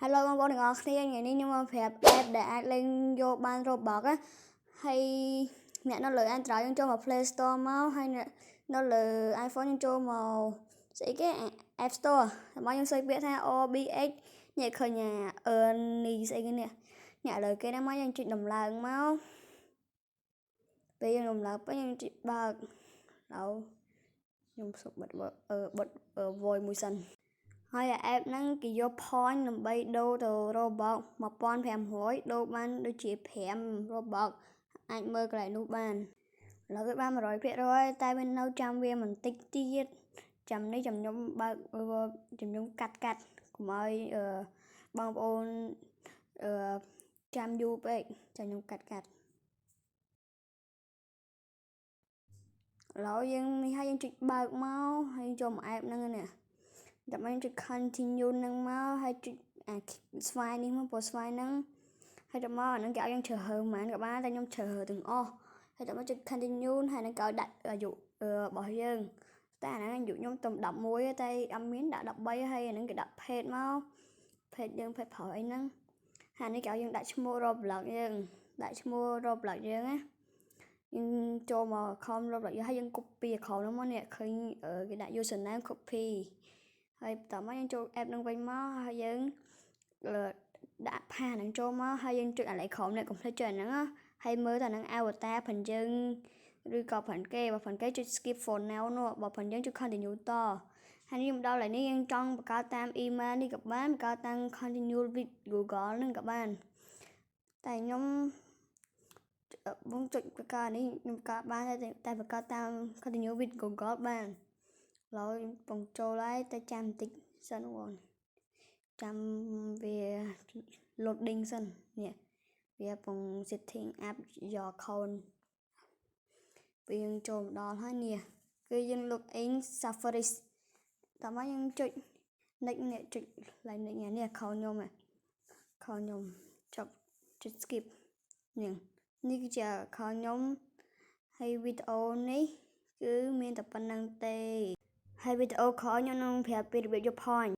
Hello បងប្អូនទាំងអស់គ្នាថ្ងៃនេះខ្ញុំមកប្រាប់ app ដែលអាចលេងយកបាន Roblox ណាហើយអ្នកនៅលើ Android យើងចូលមក Play Store មកហើយនៅលើ iPhone យើងចូលមកស្អីគេ App Store របស់យើងសេចពាក្យថា OBX នេះឃើញនេះស្អីគេនេះអ្នកលើគេហ្នឹងមកយើងចុចដំឡើងមកពេលយើងដំឡើងទៅយើងចុចបើកដល់ខ្ញុំសុំបិទ voice មួយសិនហើយ app ហ្នឹងគេយក point ដើម្បីដូរទៅ Roblox 1500ដូរបានដូចជា5 Roblox អាចមើលកន្លែងនោះបានឥឡូវវាបាន 100% តែវានៅចាំវាបន្តិចទៀតចាំនេះចាំខ្ញុំបើកចាំខ្ញុំកាត់កុំឲ្យបងប្អូនចាំយូរពេកចាំខ្ញុំកាត់ឥឡូវយើងនេះហើយយើងចុចបើកមកហើយចូលមក app ហ្នឹងនេះចាំយើងចុច continue ហ្នឹងមកហើយចុចស្វាយនេះមកពណ៌ស្វាយហ្នឹងហើយដល់មកអាហ្នឹងគេឲ្យយើងជ្រើសរើសហ្មងក៏បានតែខ្ញុំជ្រើសរើសទាំងអស់ហើយដល់មកចុច continue ហើយនឹងគេឲ្យដាក់អាយុរបស់យើងតែអាហ្នឹងអាយុខ្ញុំត្រឹម11តែអត់មានដាក់13ហើយអាហ្នឹងគេដាក់ page មក page យើង page ប្រុសអីហ្នឹងហើយនេះគេឲ្យយើងដាក់ឈ្មោះ Roblox យើងដាក់ឈ្មោះ Roblox យើងណាយើងចូលមក account Roblox យើងហើយយើង copy account ហ្នឹងមកនេះឃើញគេដាក់ username copy ហើយបន្តមកយើងចូល app នឹងវិញមកហើយយើងដាក់ផាសហ្នឹងចូលមកហើយយើងចុចអាឡៃក្រោមនេះកុំភ្លេចចុចអាហ្នឹងហើយមើលតើហ្នឹង avatar ផងយើងឬក៏ផងគេបើផងគេចុច skip for now នោះបើផងយើងចុច continue តហើយនេះខ្ញុំដល់ឥឡូវនេះយើងចង់បង្កើតតាម email នេះក៏បានបង្កើតតាម continue with Google ហ្នឹងក៏បានតែខ្ញុំបងចុចបង្កើតនេះខ្ញុំបង្កើតបានតែបង្កើតតាម continue with Google បានឡើយបងចូលហើយតែចាំបន្តិចសិនបងចាំវា loading សិននេះវាពង setting app your account ពេលយើងចូលដល់ហើយនេះគឺយើង login Safari តោះមកយើងចុច next នេះចុច like នេះ account ខ្ញុំចុច skip នេះគឺជា account ខ្ញុំហើយវីដេអូនេះគឺមានតែប៉ុណ្្នឹងទេហើយវីដេអូក្រោយខ្ញុំនឹងប្រាប់ពីរបៀបយក point